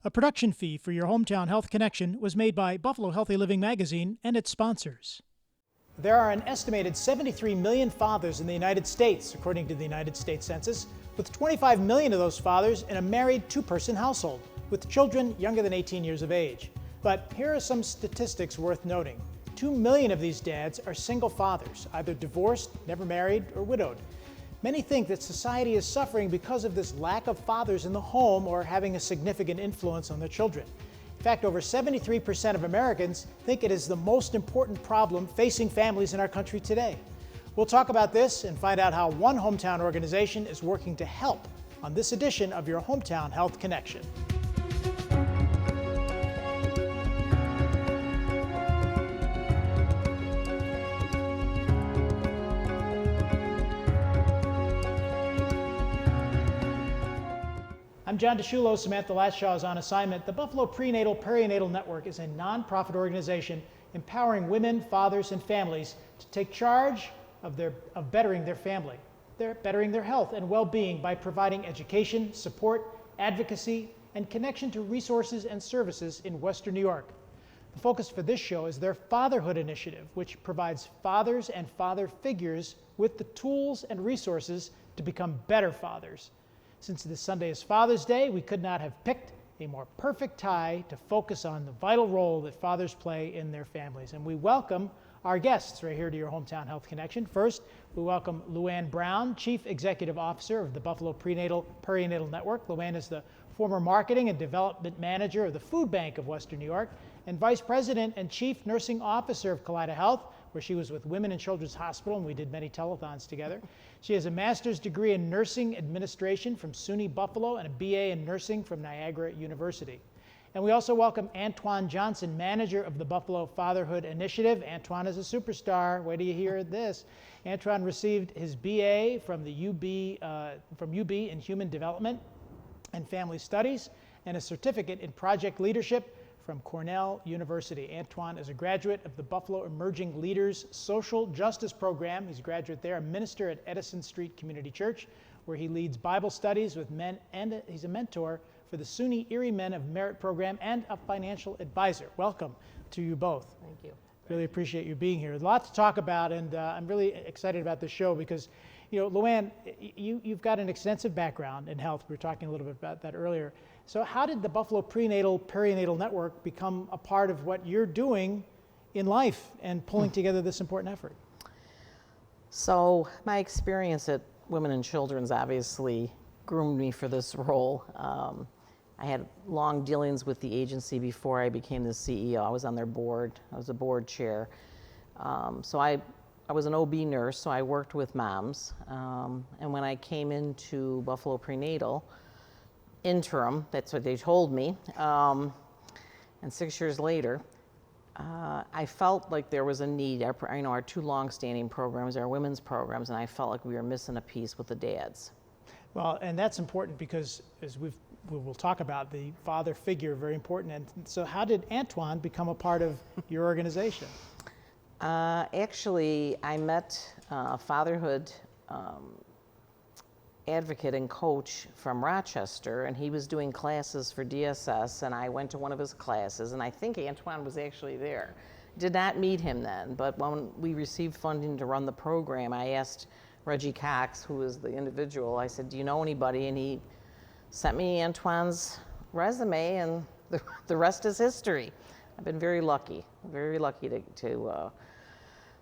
A production fee for your Hometown Health Connection was made by Buffalo Healthy Living Magazine and its sponsors. There are an estimated 73 million fathers in the United States, according to the United States Census, with 25 million of those fathers in a married two-person household, with children younger than 18 years of age. But here are some statistics worth noting. 2 million of these dads are single fathers, either divorced, never married, or widowed. Many think that society is suffering because of this lack of fathers in the home or having a significant influence on their children. In fact, over 73% of Americans think it is the most important problem facing families in our country today. We'll talk about this and find out how one hometown organization is working to help on this edition of your Hometown Health Connection. I'm John DeSciullo. Samantha Latshaw is on assignment. The Buffalo Prenatal-Perinatal Network is a nonprofit organization empowering women, fathers, and families to take charge of bettering their family. They're bettering their health and well-being by providing education, support, advocacy, and connection to resources and services in Western New York. The focus for this show is their Fatherhood Initiative, which provides fathers and father figures with the tools and resources to become better fathers. Since this Sunday is Father's Day, we could not have picked a more perfect tie to focus on the vital role that fathers play in their families. And we welcome our guests right here to your Hometown Health Connection. First, we welcome LuAnne Brown, Chief Executive Officer of the Buffalo Prenatal-Perinatal Network. LuAnne is the former Marketing and Development Manager of the Food Bank of Western New York and Vice President and Chief Nursing Officer of Kaleida Health, where she was with Women and Children's Hospital, and we did many telethons together. She has a master's degree in nursing administration from SUNY Buffalo and a BA in nursing from Niagara University. And we also welcome Antoine Johnson, manager of the Buffalo Fatherhood Initiative. Antoine is a superstar. Wait till you hear this. Antoine received his BA from the UB in Human Development and Family Studies and a certificate in project leadership from Cornell University. Antoine is a graduate of the Buffalo Emerging Leaders Social Justice Program. He's a graduate there, a minister at Edison Street Community Church, where he leads Bible studies with men, and he's a mentor for the SUNY Erie Men of Merit Program and a financial advisor. Welcome to you both. Thank you. Really appreciate you being here. There's a lot to talk about, and I'm really excited about this show because, you know, LuAnne, you've got an extensive background in health. We were talking a little bit about that earlier. So how did the Buffalo Prenatal-Perinatal Network become a part of what you're doing in life and pulling together this important effort? So my experience at Women and Children's obviously groomed me for this role. I had long dealings with the agency before I became the CEO. I was on their board. I was a board chair. So I was an OB nurse, so I worked with moms. And when I came into Buffalo Prenatal, interim, that's what they told me, and 6 years later, I felt like there was a need. Our two long-standing programs, our women's programs, and I felt like we were missing a piece with the dads. Well, and that's important because, as we will talk about, the father figure, very important. And so how did Antoine become a part of your organization? Actually, I met fatherhood advocate and coach from Rochester, and he was doing classes for DSS, and I went to one of his classes, and I think Antoine was actually there. Did not meet him then, but when we received funding to run the program, I asked Reggie Cox, who was the individual, I said, do you know anybody? And he sent me Antoine's resume, and the rest is history. I've been very lucky to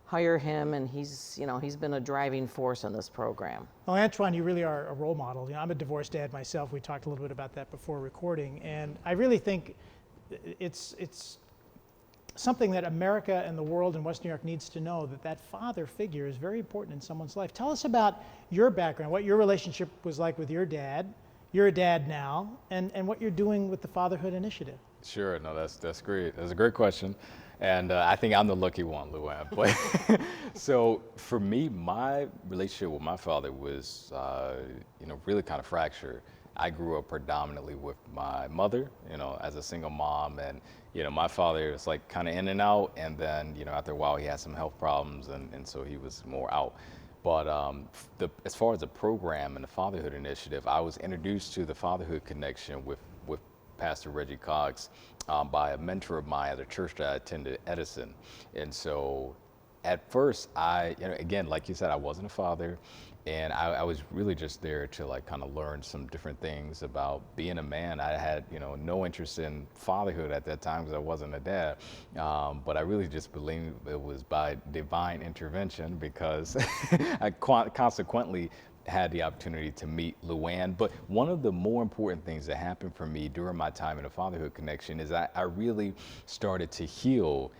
hire him, and he's been a driving force in this program. Well, Antoine, you really are a role model. You know, I'm a divorced dad myself. We talked a little bit about that before recording, and I really think it's something that America and the world in West New York needs to know, that father figure is very important in someone's life. Tell us about your background, what your relationship was like with your dad. You're a dad now, and what you're doing with the Fatherhood Initiative. Sure, no, that's great. That's a great question. And I think I'm the lucky one, LuAnne. But so for me, my relationship with my father was, really kind of fractured. I grew up predominantly with my mother, as a single mom, and my father was like kind of in and out. And then, after a while, he had some health problems, and so he was more out. But as far as the program and the Fatherhood Initiative, I was introduced to the Fatherhood Connection with Pastor Reggie Cox, by a mentor of mine at a church that I attended, Edison. And so at first, again, like you said, I wasn't a father, and I was really just there to like kind of learn some different things about being a man. I had, no interest in fatherhood at that time because I wasn't a dad, but I really just believed it was by divine intervention because I consequently had the opportunity to meet LuAnne. But one of the more important things that happened for me during my time in the Fatherhood Connection is I really started to heal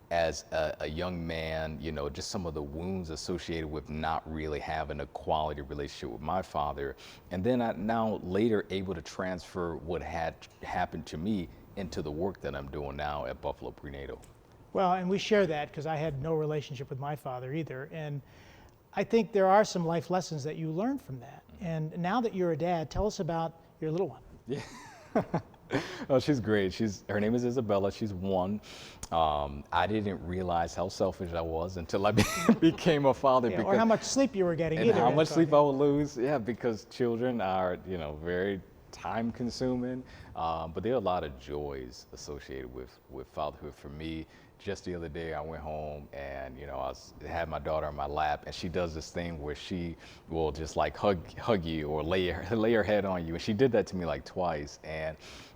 as a young man, just some of the wounds associated with not really having a quality relationship with my father. And then I now later able to transfer what had happened to me into the work that I'm doing now at Buffalo Prenatal. Well, and we share that because I had no relationship with my father either. And I think there are some life lessons that you learn from that. And now that you're a dad, tell us about your little one. Yeah. Oh, she's great. Her name is Isabella. She's 1. I didn't realize how selfish I was until I became a father. Yeah, or how much sleep you were getting and either. how much sleep I would lose. Yeah, because children are, very time consuming, but there are a lot of joys associated with fatherhood for me. Just the other day, I went home and, had my daughter on my lap, and she does this thing where she will just like hug you or lay her head on you. And she did that to me like twice. And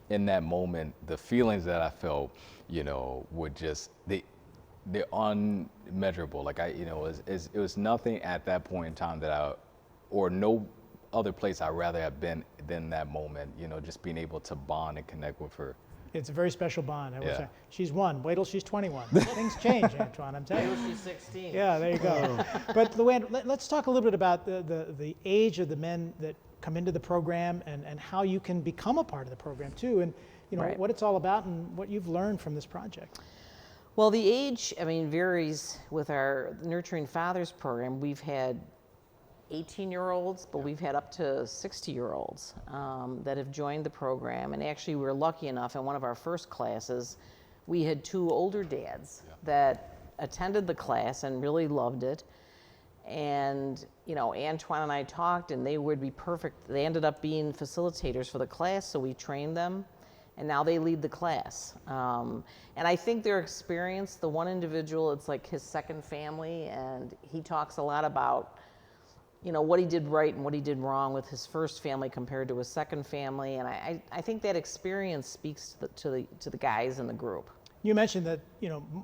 in that moment, the feelings that I felt, were just, they're unmeasurable. Like it was nothing at that point in time or no other place I'd rather have been than that moment, just being able to bond and connect with her. It's a very special bond, I would Yeah. say. She's 1. Wait till she's 21. Things change, Antoine, I'm telling you. She's 16. Yeah, there you go. But LuAnne, let's talk a little bit about the age of the men that come into the program and how you can become a part of the program too, and Right. what it's all about and what you've learned from this project. Well, the age, varies with our Nurturing Fathers program. We've had 18-year-olds, but we've had up to 60-year-olds that have joined the program. And actually, we were lucky enough in one of our first classes, we had 2 older dads that attended the class and really loved it. And, Antoine and I talked, and they would be perfect. They ended up being facilitators for the class, so we trained them. And now they lead the class. And I think their experience, the one individual, it's like his second family, and he talks a lot about, what he did right and what he did wrong with his first family compared to his second family. And I think that experience speaks to the guys in the group. You mentioned that,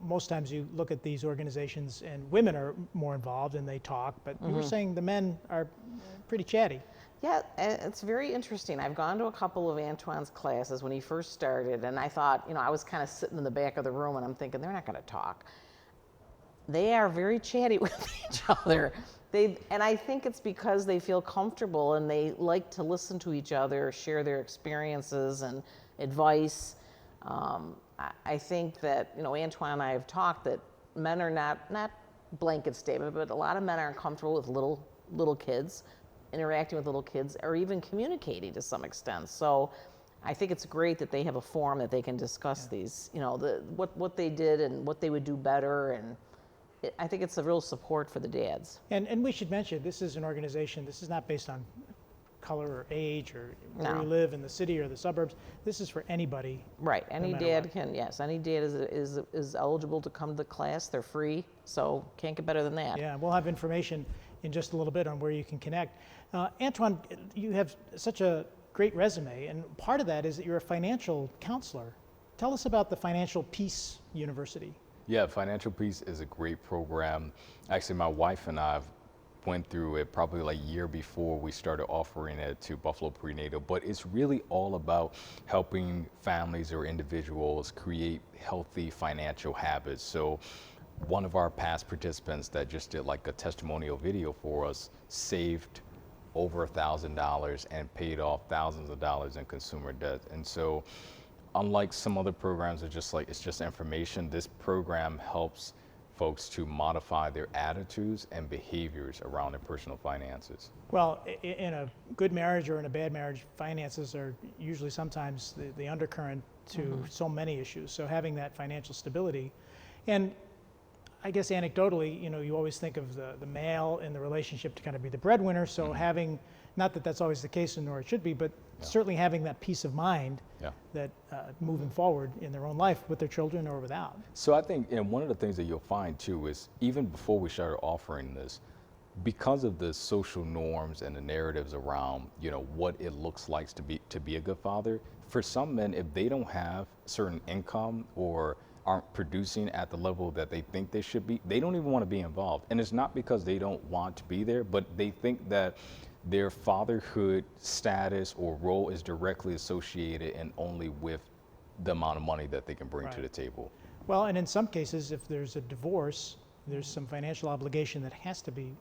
most times you look at these organizations and women are more involved and they talk, but you were saying the men are pretty chatty. Yeah, it's very interesting. I've gone to a couple of Antoine's classes when he first started, and I thought, I was kind of sitting in the back of the room and I'm thinking, they're not going to talk. They are very chatty with each other. And I think it's because they feel comfortable and they like to listen to each other, share their experiences and advice. I think that, Antoine and I have talked that men are not blanket statement, but a lot of men aren't comfortable with little kids, interacting with little kids, or even communicating to some extent. So I think it's great that they have a forum that they can discuss these, what they did and what they would do better. And I think it's a real support for the dads. And we should mention, this is an organization, this is not based on color or age or where No. you live in the city or the suburbs. This is for anybody. Right, any matter dad what. can, yes, any dad is eligible to come to the class. They're free, so can't get better than that. Yeah, we'll have information in just a little bit on where you can connect. Antoine, you have such a great resume, and part of that is that you're a financial counselor. Tell us about the Financial Peace University. Yeah, Financial Peace is a great program. Actually, my wife and I went through it probably like a year before we started offering it to Buffalo Prenatal, but it's really all about helping families or individuals create healthy financial habits. So one of our past participants that just did like a testimonial video for us saved over $1,000 and paid off thousands of dollars in consumer debt. And so unlike some other programs that it's just information, this program helps folks to modify their attitudes and behaviors around their personal finances. Well, in a good marriage or in a bad marriage, finances are usually sometimes the undercurrent to so many issues. So having that financial stability, and I guess anecdotally, you always think of the male in the relationship to kind of be the breadwinner. So having Not that that's always the case, nor it should be, but certainly having that peace of mind Yeah. that moving forward in their own life with their children or without. So I think, and one of the things that you'll find too is even before we started offering this, because of the social norms and the narratives around, what it looks like to be a good father, for some men, if they don't have certain income or aren't producing at the level that they think they should be, they don't even want to be involved. And it's not because they don't want to be there, but they think that their fatherhood status or role is directly associated and only with the amount of money that they can bring to the table. Well, and in some cases, if there's a divorce, there's some financial obligation that has to be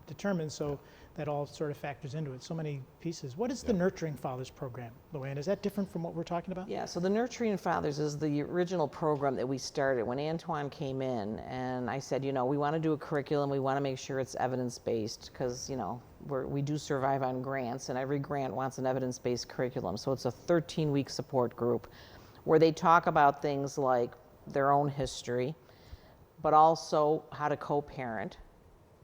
determined, so that all sort of factors into it. So many pieces. What is the Nurturing Fathers program, LuAnne? Is that different from what we're talking about? Yeah, so the Nurturing Fathers is the original program that we started when Antoine came in, and I said, we want to do a curriculum, we want to make sure it's evidence-based, because, we do survive on grants, and every grant wants an evidence-based curriculum. So it's a 13-week support group where they talk about things like their own history, but also how to co-parent,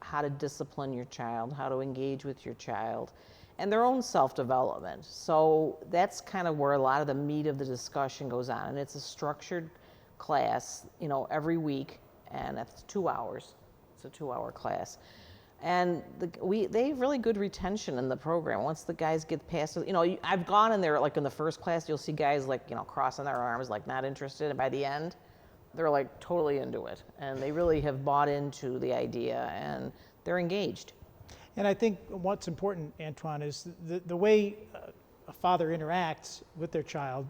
how to discipline your child, how to engage with your child, and their own self-development. So that's kind of where a lot of the meat of the discussion goes on. And it's a structured class, every week, and it's 2 hours. It's a 2-hour class. And they have really good retention in the program. Once the guys get past, I've gone in there, like in the first class, you'll see guys crossing their arms, like not interested, and by the end, they're like totally into it, and they really have bought into the idea, and they're engaged. And I think what's important, Antoine, is the way a father interacts with their child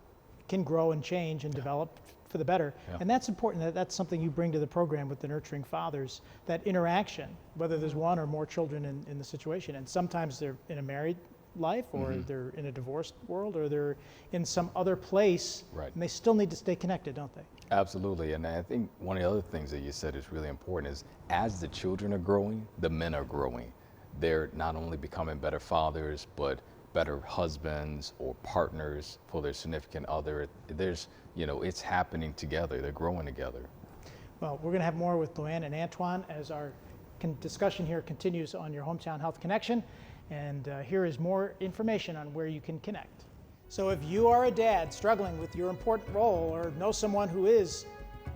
can grow and change and develop for the better. Yeah. And that's important. That's something you bring to the program with the Nurturing Fathers, that interaction, whether there's one or more children in the situation. And sometimes they're in a married life, or they're in a divorced world, or they're in some other place, and they still need to stay connected, don't they? Absolutely. And I think one of the other things that you said is really important is as the children are growing, the men are growing. They're not only becoming better fathers, but better husbands or partners for their significant other. There's, it's happening together. They're growing together. Well, we're going to have more with LuAnne and Antoine as our discussion here continues on your Hometown Health Connection. And here is more information on where you can connect. So if you are a dad struggling with your important role or know someone who is,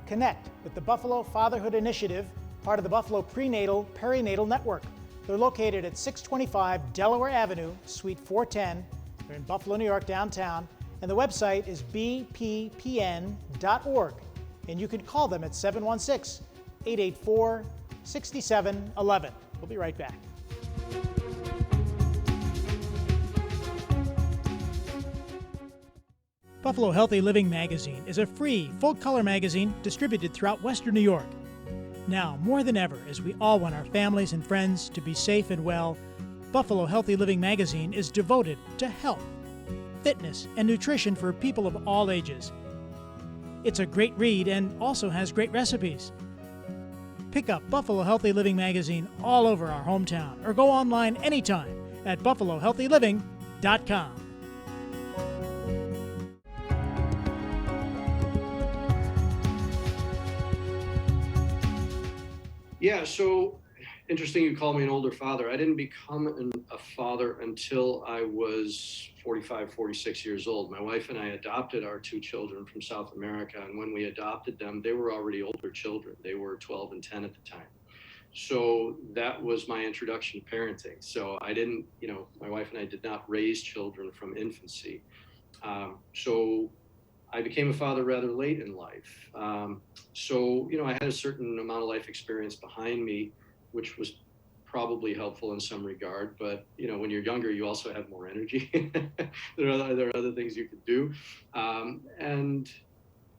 connect with the Buffalo Fatherhood Initiative, part of the Buffalo Prenatal-Perinatal Network. They're located at 625 Delaware Avenue, Suite 410. They're in Buffalo, New York, downtown. And the website is bppn.org. And you can call them at 716-884-6711. We'll be right back. Buffalo Healthy Living Magazine is a free, full-color magazine distributed throughout Western New York. Now, more than ever, as we all want our families and friends to be safe and well, Buffalo Healthy Living Magazine is devoted to health, fitness, and nutrition for people of all ages. It's a great read and also has great recipes. Pick up Buffalo Healthy Living Magazine all over our hometown or go online anytime at buffalohealthyliving.com. Yeah, so interesting you call me an older father. I didn't become a father until I was 45, 46 years old. My wife and I adopted our 2 children from South America, and when we adopted them, they were already older children. They were 12 and 10 at the time. So that was my introduction to parenting. So I didn't, my wife and I did not raise children from infancy. So I became a father rather late in life. So I had a certain amount of life experience behind me, which was probably helpful in some regard. But, when you're younger, you also have more energy. there are other things you could do. And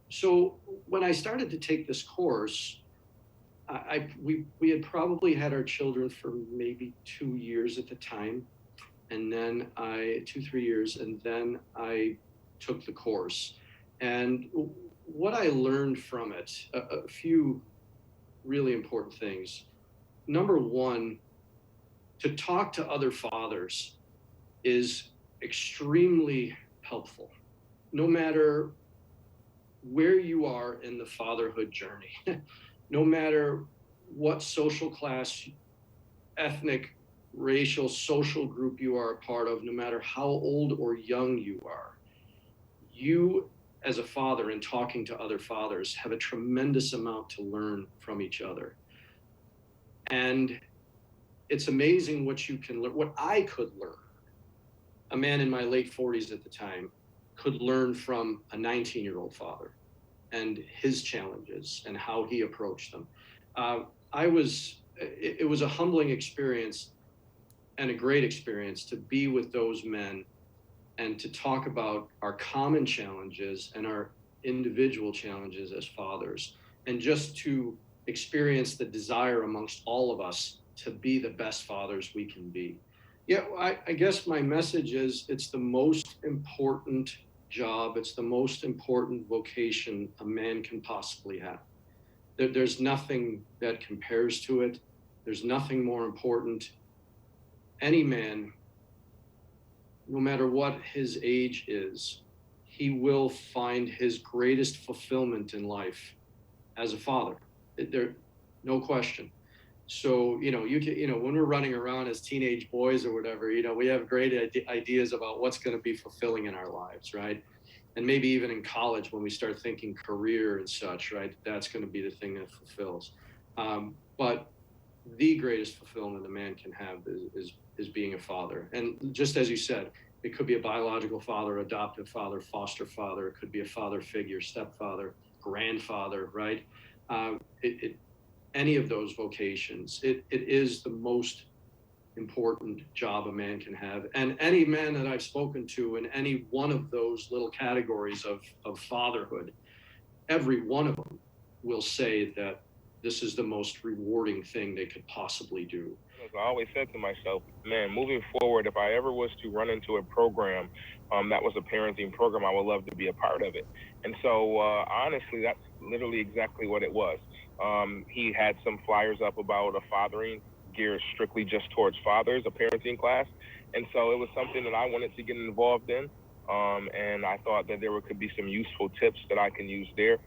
so when I started to take this course, we had probably had our children for maybe 2 years at the time. And then 2-3 years, and then I took the course. And what I learned from it, a few really important things. Number one, to talk to other fathers is extremely helpful, no matter where you are in the fatherhood journey, no matter what social class, ethnic racial, social group you are a part of, no matter how old or young you are, you as a father and talking to other fathers have a tremendous amount to learn from each other. And it's amazing what you can learn, what I could learn. A man in my late 40s at the time could learn from a 19-year-old father and his challenges and how he approached them. It was a humbling experience and a great experience to be with those men and to talk about our common challenges and our individual challenges as fathers, and just to experience the desire amongst all of us to be the best fathers we can be. Yeah, I guess my message is it's the most important job, it's the most important vocation a man can possibly have. There's nothing that compares to it. There's nothing more important. Any man, no matter what his age is, he will find his greatest fulfillment in life as a father. There, no question. So, when we're running around as teenage boys or whatever, we have great ideas about what's going to be fulfilling in our lives, right? And maybe even in college when we start thinking career and such, right? That's going to be the thing that fulfills. But the greatest fulfillment a man can have is being a father. And just as you said, it could be a biological father, adoptive father, foster father. It could be a father figure, stepfather, grandfather, right? Any of those vocations, it is the most important job a man can have. And any man that I've spoken to in any one of those little categories of fatherhood, every one of them will say that this is the most rewarding thing they could possibly do. I always said to myself, man, moving forward, if I ever was to run into a program that was a parenting program, I would love to be a part of it. And so, honestly, that's literally exactly what it was. He had some flyers up about a fathering geared strictly just towards fathers, a parenting class. And so it was something that I wanted to get involved in. And I thought that there could be some useful tips that I can use there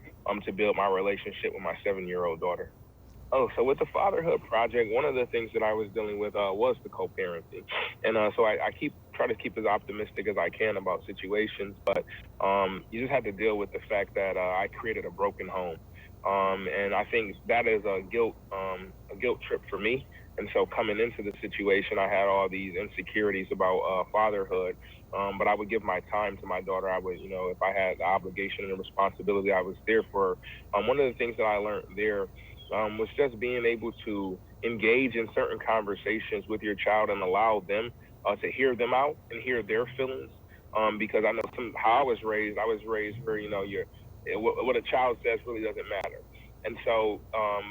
to build my relationship with my 7-year-old daughter. Oh, so with the Fatherhood Project, one of the things that I was dealing with was the co-parenting. And so I try to keep as optimistic as I can about situations, but you just have to deal with the fact that I created a broken home. And I think that is a guilt trip for me. And so coming into the situation, I had all these insecurities about fatherhood, but I would give my time to my daughter. I would, if I had the obligation and responsibility, I was there for her. One of the things that I learned there was just being able to engage in certain conversations with your child and allow them to hear them out and hear their feelings. Because I know how I was raised where, what a child says really doesn't matter. And so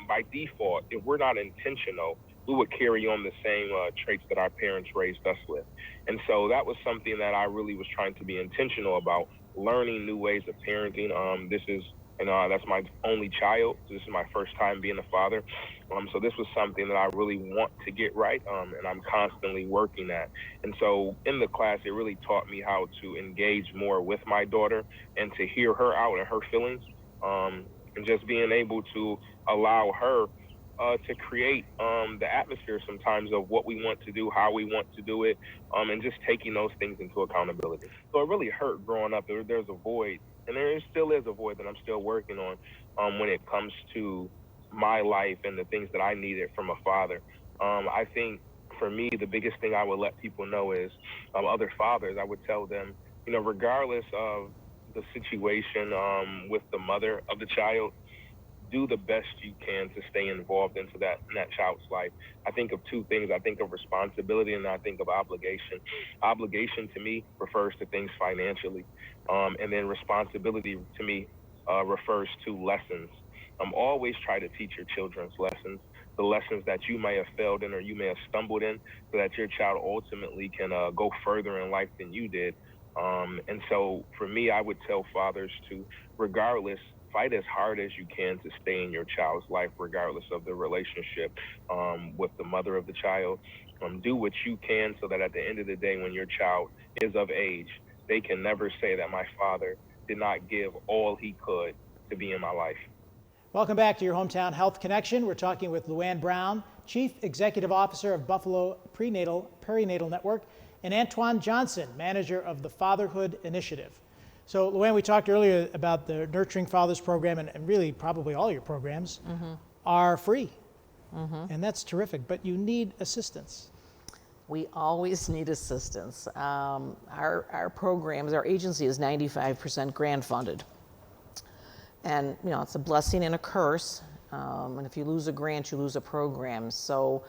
by default, if we're not intentional, we would carry on the same traits that our parents raised us with. And so that was something that I really was trying to be intentional about, learning new ways of parenting. That's my only child. This is my first time being a father. So this was something that I really want to get right, and I'm constantly working at. And so in the class, it really taught me how to engage more with my daughter and to hear her out and her feelings, and just being able to allow her to create the atmosphere sometimes of what we want to do, how we want to do it, and just taking those things into accountability. So it really hurt growing up. There's a void, and there still is a void that I'm still working on when it comes to my life and the things that I needed from a father. I think for me, the biggest thing I would let people know is other fathers, I would tell them, regardless of the situation with the mother of the child, do the best you can to stay involved into that child's life. I think of two things. I think of responsibility and I think of obligation. Obligation to me refers to things financially, and then responsibility to me refers to lessons. Always try to teach your children's lessons, the lessons that you may have failed in or you may have stumbled in, so that your child ultimately can go further in life than you did. And so for me, I would tell fathers to, regardless, fight as hard as you can to stay in your child's life, regardless of the relationship with the mother of the child. Do what you can so that at the end of the day, when your child is of age, they can never say that my father did not give all he could to be in my life. Welcome back to your Hometown Health Connection. We're talking with LuAnne Brown, Chief Executive Officer of Buffalo Prenatal-Perinatal Network, and Antoine Johnson, Manager of the Fatherhood Initiative. So LuAnne, we talked earlier about the Nurturing Fathers program, and really probably all your programs are free. And that's terrific, but you need assistance. We always need assistance. Our programs, our agency is 95% grant funded. And you know, it's a blessing and a curse. And if you lose a grant, you lose a program. So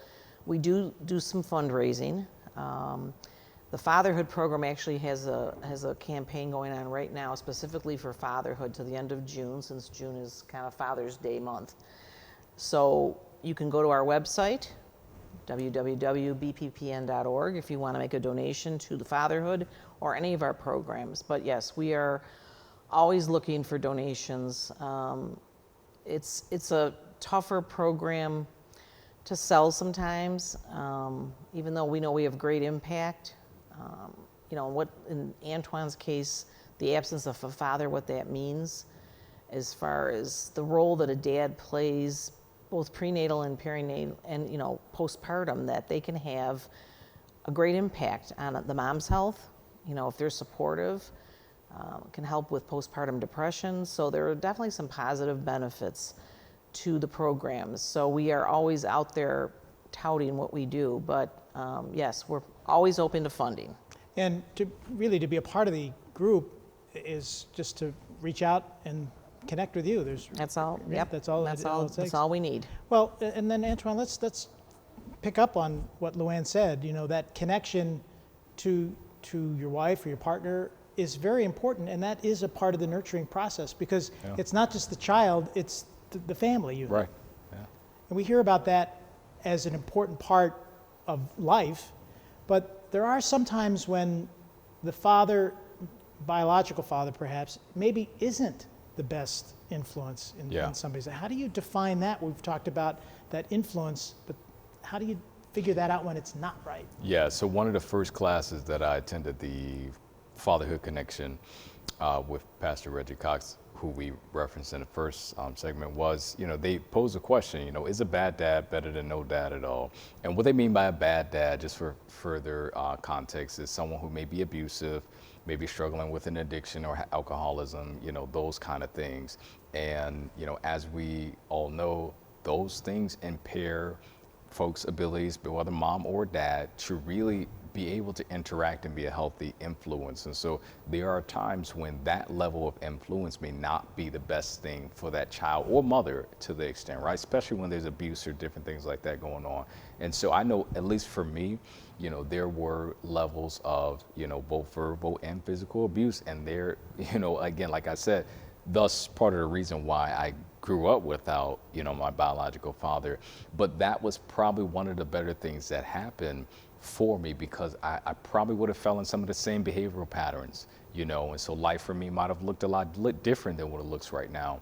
we do some fundraising. The Fatherhood program actually has a campaign going on right now specifically for fatherhood to the end of June, since June is kind of Father's Day month. So you can go to our website, www.bppn.org, if you want to make a donation to the Fatherhood or any of our programs. But yes, we are always looking for donations. It's a tougher program to sell sometimes, even though we know we have great impact. You know, what in Antoine's case, the absence of a father, what that means as far as the role that a dad plays, both prenatal and perinatal and, you know, postpartum, that they can have a great impact on the mom's health. You know, if they're supportive, can help with postpartum depression. So there are definitely some positive benefits to the programs. So we are always out there touting what we do, but yes, we're always open to funding. And to be a part of the group is just to reach out and connect with you. That's all. Yeah, Yep. that's all. That's it takes. That's all we need. Well, and then Antoine, let's pick up on what LuAnne said. You know, that connection to your wife or your partner is very important, and that is a part of the nurturing process, because it's not just the child, it's the family you have. Right. Yeah. And we hear about that as an important part of life, but there are some times when the father, biological father perhaps, maybe isn't the best influence in somebody's life. How do you define that? We've talked about that influence, but how do you figure that out when it's not right? Yeah, so one of the first classes that I attended, the Fatherhood Connection with Pastor Reggie Cox, who we referenced in the first segment, was, you know, they posed a question, you know, is a bad dad better than no dad at all? And what they mean by a bad dad, just for further context, is someone who may be abusive, maybe struggling with an addiction or alcoholism, you know, those kind of things. And, you know, as we all know, those things impair folks' abilities, whether mom or dad, to really be able to interact and be a healthy influence. And so there are times when that level of influence may not be the best thing for that child or mother to the extent, right? Especially when there's abuse or different things like that going on. And so I know, at least for me, you know, there were levels of, you know, both verbal and physical abuse. And there, you know, again, like I said, thus part of the reason why I grew up without, you know, my biological father. But that was probably one of the better things that happened for me, because I probably would have fell in some of the same behavioral patterns, you know, and so life for me might have looked a lot different than what it looks right now.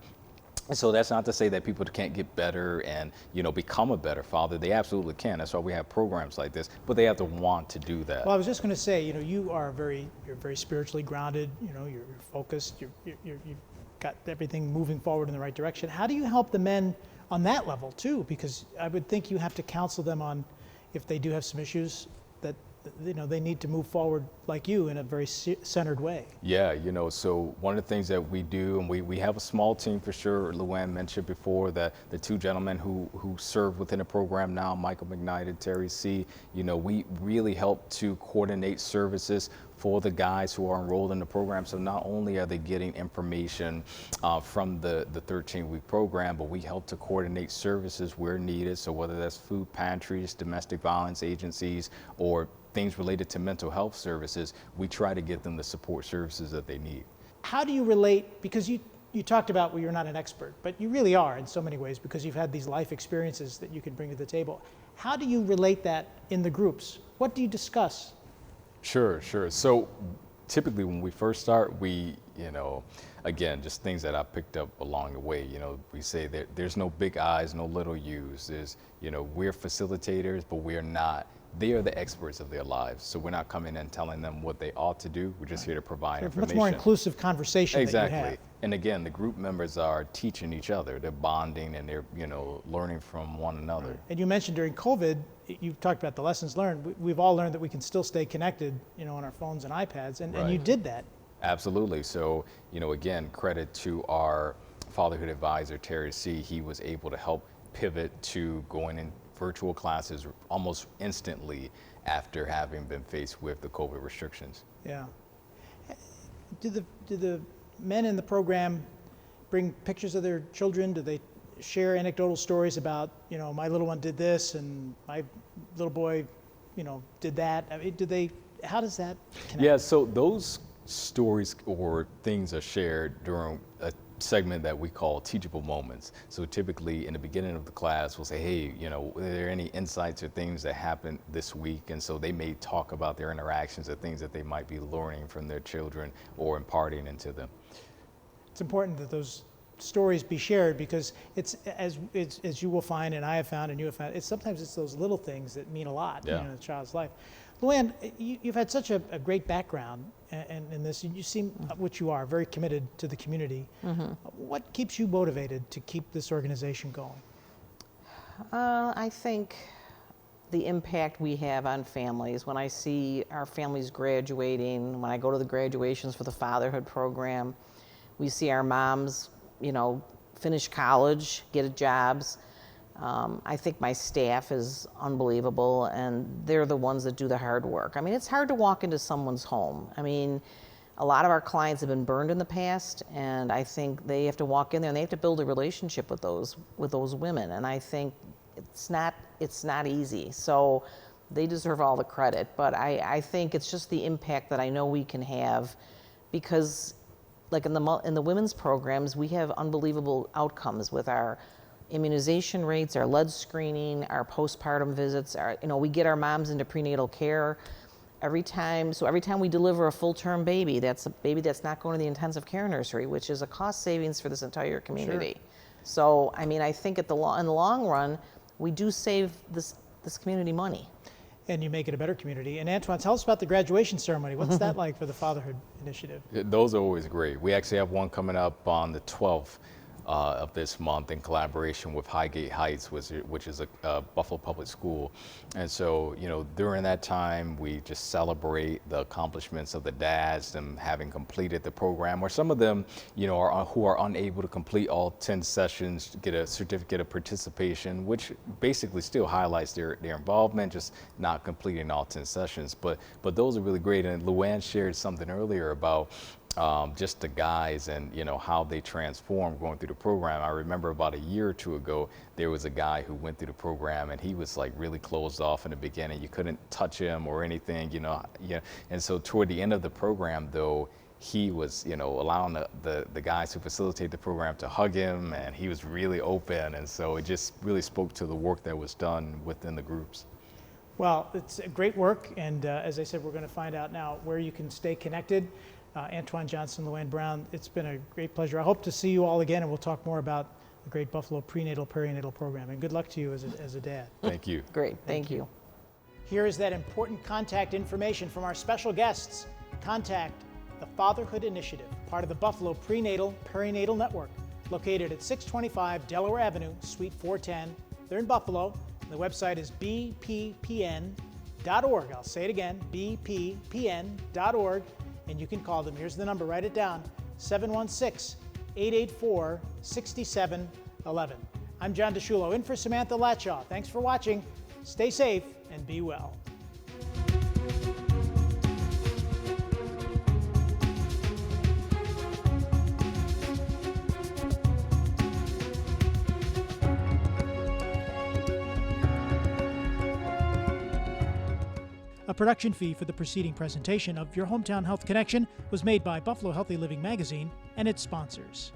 And so that's not to say that people can't get better and, you know, become a better father. They absolutely can. That's why we have programs like this, but they have to want to do that. Well, I was just going to say, you know, you're very spiritually grounded. You know, you're focused. You've got everything moving forward in the right direction. How do you help the men on that level too? Because I would think you have to counsel them on, if they do have some issues, that, you know, they need to move forward like you in a very centered way. Yeah, you know, so one of the things that we do, and we have a small team for sure. LuAnne mentioned before that the two gentlemen who serve within the program now, Michael McKnight and Terry C., you know, we really help to coordinate services for the guys who are enrolled in the program. So not only are they getting information from the 13-week program, but we help to coordinate services where needed. So whether that's food pantries, domestic violence agencies, or things related to mental health services, we try to get them the support services that they need. How do you relate, because you talked about, well, you're not an expert, but you really are in so many ways, because you've had these life experiences that you can bring to the table. How do you relate that in the groups? What do you discuss? Sure. So typically when we first start, we, you know, again, just things that I picked up along the way, you know, we say that there's no big I's, no little U's. There's, you know, we're facilitators, but we're not, they are the experts of their lives. So we're not coming in and telling them what they ought to do. We're just here to provide information. Much more inclusive conversation Exactly. that you have. And again, the group members are teaching each other. They're bonding and they're, learning from one another. And you mentioned during COVID, you talked about the lessons learned. We've all learned that we can still stay connected, on our phones and iPads, and you Right. did that. Absolutely. So, again, credit to our fatherhood advisor, Terry C. He was able to help pivot to going in virtual classes almost instantly after having been faced with the COVID restrictions. Yeah. Do the men in the program bring pictures of their children? Do they share anecdotal stories about, my little one did this and my little boy, did that? I mean, how does that connect? Yeah, so those stories or things are shared during a segment that we call teachable moments. So typically in the beginning of the class, we'll say, hey, are there any insights or things that happened this week? And so they may talk about their interactions or things that they might be learning from their children or imparting into them. It's important that those stories be shared because it's as you will find and I have found and you have found, sometimes it's those little things that mean a lot in a child's life. LuAnne, you've had such a great background in this. You seem, what you are, very committed to the community. Mm-hmm. What keeps you motivated to keep this organization going? I think the impact we have on families. When I see our families graduating, when I go to the graduations for the fatherhood program, we see our moms, finish college, get jobs. I think my staff is unbelievable, and they're the ones that do the hard work. I mean, it's hard to walk into someone's home. I mean, a lot of our clients have been burned in the past, and I think they have to walk in there and they have to build a relationship with those women. And I think it's not easy. So they deserve all the credit. But I think it's just the impact that I know we can have, because like in the women's programs, we have unbelievable outcomes with our immunization rates, our lead screening, our postpartum visits. We get our moms into prenatal care every time. So every time we deliver a full-term baby, that's a baby that's not going to the intensive care nursery, which is a cost savings for this entire community. Sure. So, I mean, I think in the long run, we do save this community money. And you make it a better community. And Antoine, tell us about the graduation ceremony. What's that like for the Fatherhood Initiative? Those are always great. We actually have one coming up on the 12th of this month in collaboration with Highgate Heights, which is a Buffalo public school. And so, during that time, we just celebrate the accomplishments of the dads, them having completed the program, or some of them, who are unable to complete all 10 sessions, get a certificate of participation, which basically still highlights their involvement, just not completing all 10 sessions. But those are really great. And LuAnne shared something earlier about just the guys and how they transform going through the program. I remember about a year or two ago, there was a guy who went through the program and he was like really closed off in the beginning. You couldn't touch him or anything, And so toward the end of the program, though, he was, allowing the guys who facilitate the program to hug him, and he was really open. And so it just really spoke to the work that was done within the groups. Well, it's great work, and as I said, we're going to find out now where you can stay connected. Antoine Johnson, LuAnne Brown, it's been a great pleasure. I hope to see you all again, and we'll talk more about the great Buffalo Prenatal-Perinatal program. And good luck to you as a dad. Thank you. Great, thank you. Here is that important contact information from our special guests. Contact the Fatherhood Initiative, part of the Buffalo Prenatal-Perinatal Network, located at 625 Delaware Avenue, Suite 410. They're in Buffalo. The website is bppn.org. I'll say it again, bppn.org. And you can call them. Here's the number, write it down, 716-884-6711. I'm John DeSciullo, in for Samantha Latshaw. Thanks for watching. Stay safe and be well. A production fee for the preceding presentation of Your Hometown Health Connection was made by Buffalo Healthy Living Magazine and its sponsors.